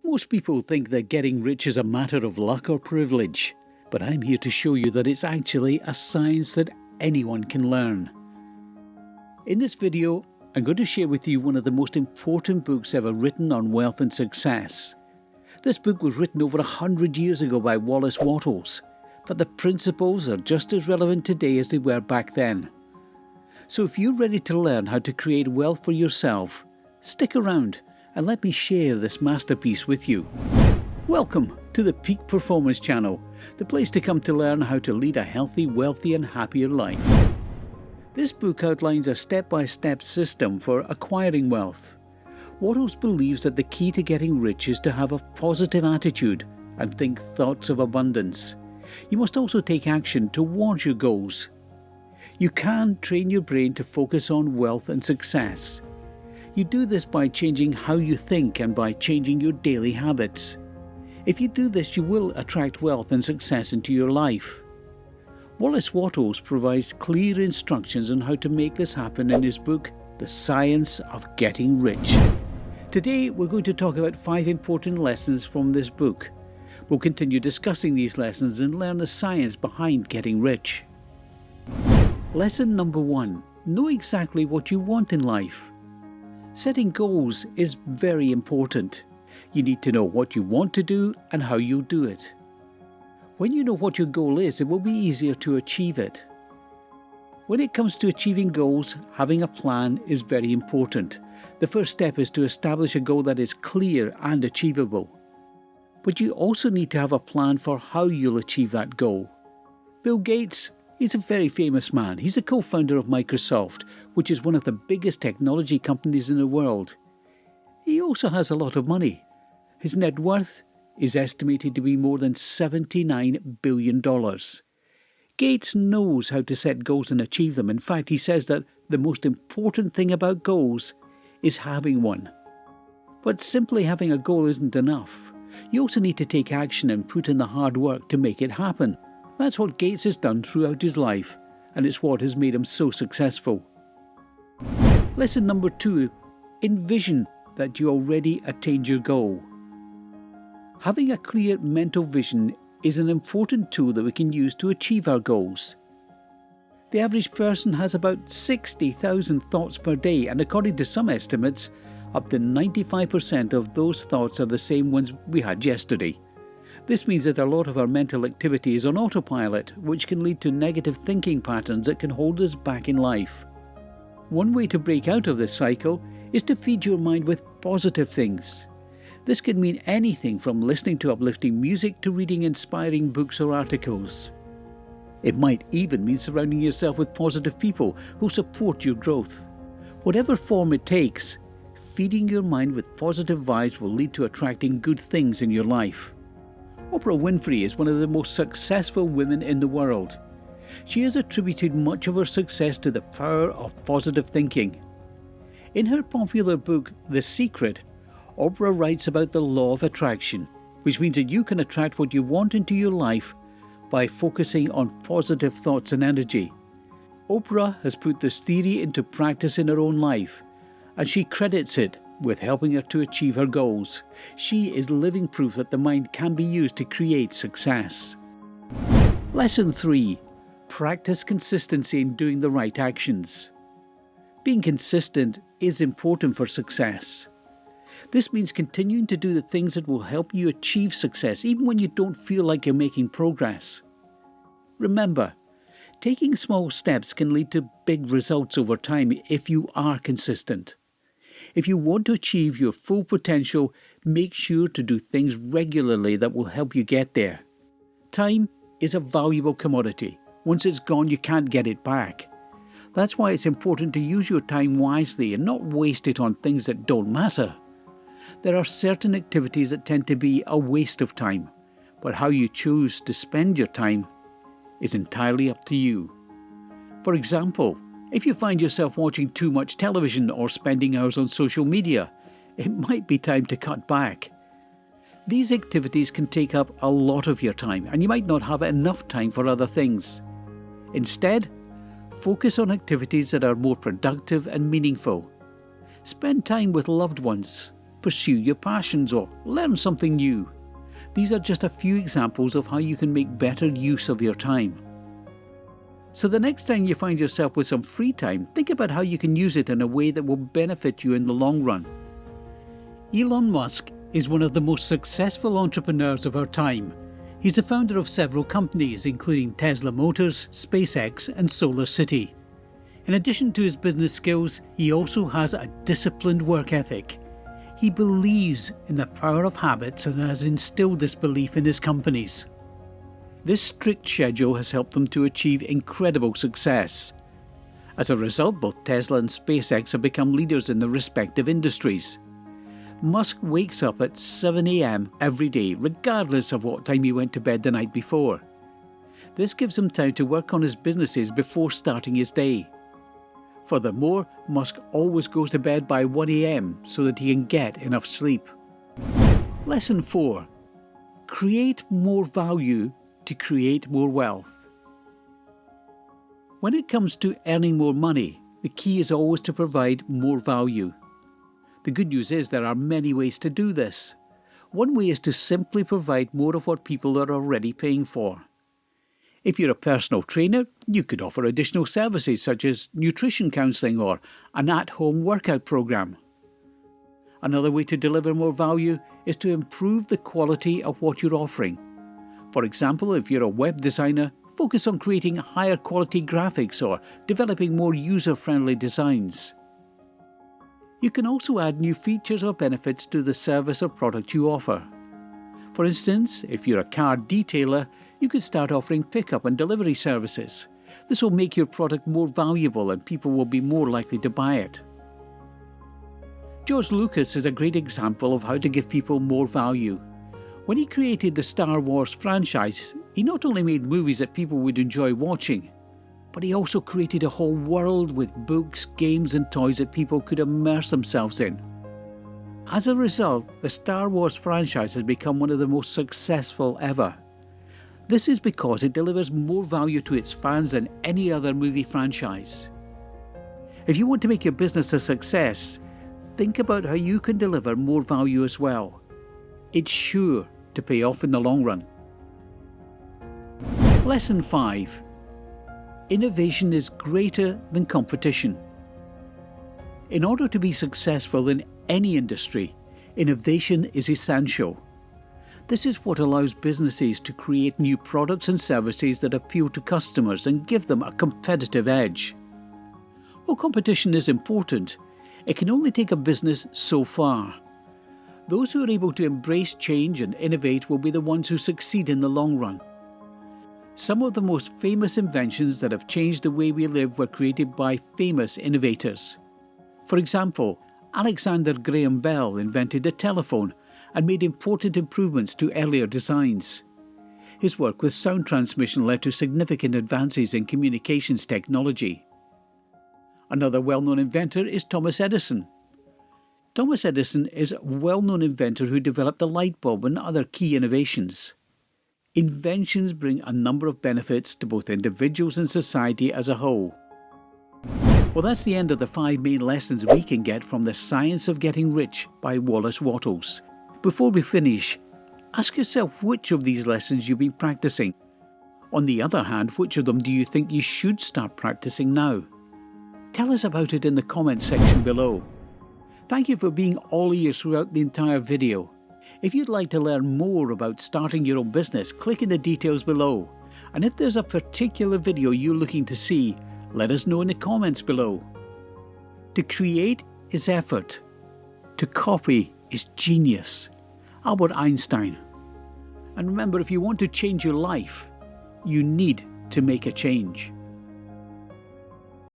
Most people think that getting rich is a matter of luck or privilege, but I'm here to show you that it's actually a science that anyone can learn. In this video, I'm going to share with you one of the most important books ever written on wealth and success. This book was written over 100 years ago by Wallace Wattles, but the principles are just as relevant today as they were back then. So if you're ready to learn how to create wealth for yourself, stick around and let me share this masterpiece with you. Welcome to the Peak Performance Channel, the place to come to learn how to lead a healthy, wealthy and happier life. This book outlines a step-by-step system for acquiring wealth. Wattles believes that the key to getting rich is to have a positive attitude and think thoughts of abundance. You must also take action towards your goals. You can train your brain to focus on wealth and success. You do this by changing how you think and by changing your daily habits. If you do this, you will attract wealth and success into your life. Wallace Wattles provides clear instructions on how to make this happen in his book, The Science of Getting Rich. Today, we're going to talk about 5 important lessons from this book. We'll continue discussing these lessons and learn the science behind getting rich. Lesson number 1. Know exactly what you want in life. Setting goals is very important. You need to know what you want to do and how you'll do it. When you know what your goal is, it will be easier to achieve it. When it comes to achieving goals, having a plan is very important. The first step is to establish a goal that is clear and achievable. But you also need to have a plan for how you'll achieve that goal. Bill Gates, he's a very famous man. He's the co-founder of Microsoft, which is one of the biggest technology companies in the world. He also has a lot of money. His net worth is estimated to be more than $79 billion. Gates knows how to set goals and achieve them. In fact, he says that the most important thing about goals is having one. But simply having a goal isn't enough. You also need to take action and put in the hard work to make it happen. That's what Gates has done throughout his life, and it's what has made him so successful. Lesson number 2. Envision that you already attained your goal. Having a clear mental vision is an important tool that we can use to achieve our goals. The average person has about 60,000 thoughts per day, and according to some estimates, up to 95% of those thoughts are the same ones we had yesterday. This means that a lot of our mental activity is on autopilot, which can lead to negative thinking patterns that can hold us back in life. One way to break out of this cycle is to feed your mind with positive things. This can mean anything from listening to uplifting music to reading inspiring books or articles. It might even mean surrounding yourself with positive people who support your growth. Whatever form it takes, feeding your mind with positive vibes will lead to attracting good things in your life. Oprah Winfrey is one of the most successful women in the world. She has attributed much of her success to the power of positive thinking. In her popular book, The Secret, Oprah writes about the law of attraction, which means that you can attract what you want into your life by focusing on positive thoughts and energy. Oprah has put this theory into practice in her own life, and she credits it with helping her to achieve her goals. She is living proof that the mind can be used to create success. Lesson 3. Practice consistency in doing the right actions. Being consistent is important for success. This means continuing to do the things that will help you achieve success, even when you don't feel like you're making progress. Remember, taking small steps can lead to big results over time if you are consistent. If you want to achieve your full potential, make sure to do things regularly that will help you get there. Time is a valuable commodity. Once it's gone, you can't get it back. That's why it's important to use your time wisely and not waste it on things that don't matter. There are certain activities that tend to be a waste of time, but how you choose to spend your time is entirely up to you. For example, if you find yourself watching too much television or spending hours on social media, it might be time to cut back. These activities can take up a lot of your time, and you might not have enough time for other things. Instead, focus on activities that are more productive and meaningful. Spend time with loved ones. pursue your passions, or learn something new. These are just a few examples of how you can make better use of your time. So the next time you find yourself with some free time, think about how you can use it in a way that will benefit you in the long run. Elon Musk is one of the most successful entrepreneurs of our time. He's the founder of several companies, including Tesla Motors, SpaceX, and SolarCity. In addition to his business skills, he also has a disciplined work ethic. He believes in the power of habits and has instilled this belief in his companies. This strict schedule has helped them to achieve incredible success. As a result, both Tesla and SpaceX have become leaders in their respective industries. Musk wakes up at 7 a.m. every day, regardless of what time he went to bed the night before. This gives him time to work on his businesses before starting his day. Furthermore, Musk always goes to bed by 1 a.m. so that he can get enough sleep. Lesson 4. Create more value to create more wealth. When it comes to earning more money, the key is always to provide more value. The good news is there are many ways to do this. One way is to simply provide more of what people are already paying for. If you're a personal trainer, you could offer additional services such as nutrition counselling or an at-home workout program. Another way to deliver more value is to improve the quality of what you're offering. For example, if you're a web designer, focus on creating higher quality graphics or developing more user-friendly designs. You can also add new features or benefits to the service or product you offer. For instance, if you're a car detailer, you could start offering pickup and delivery services. This will make your product more valuable and people will be more likely to buy it. George Lucas is a great example of how to give people more value. When he created the Star Wars franchise, he not only made movies that people would enjoy watching, but he also created a whole world with books, games and toys that people could immerse themselves in. As a result, the Star Wars franchise has become one of the most successful ever. This is because it delivers more value to its fans than any other movie franchise. If you want to make your business a success, think about how you can deliver more value as well. It's sure to pay off in the long run. Lesson 5. Innovation is greater than competition. In order to be successful in any industry, innovation is essential. This is what allows businesses to create new products and services that appeal to customers and give them a competitive edge. While competition is important, it can only take a business so far. Those who are able to embrace change and innovate will be the ones who succeed in the long run. Some of the most famous inventions that have changed the way we live were created by famous innovators. For example, Alexander Graham Bell invented the telephone and made important improvements to earlier designs. His work with sound transmission led to significant advances in communications technology. Another well-known inventor is Thomas Edison. Thomas Edison is a well-known inventor who developed the light bulb and other key innovations. Inventions bring a number of benefits to both individuals and society as a whole. Well, that's the end of the 5 main lessons we can get from The Science of Getting Rich by Wallace Wattles. Before we finish, ask yourself which of these lessons you've been practicing. On the other hand, which of them do you think you should start practicing now? Tell us about it in the comments section below. Thank you for being all ears throughout the entire video. If you'd like to learn more about starting your own business, click in the details below. And if there's a particular video you're looking to see, let us know in the comments below. To create is effort. To copy is genius. Albert Einstein. And remember, if you want to change your life, you need to make a change.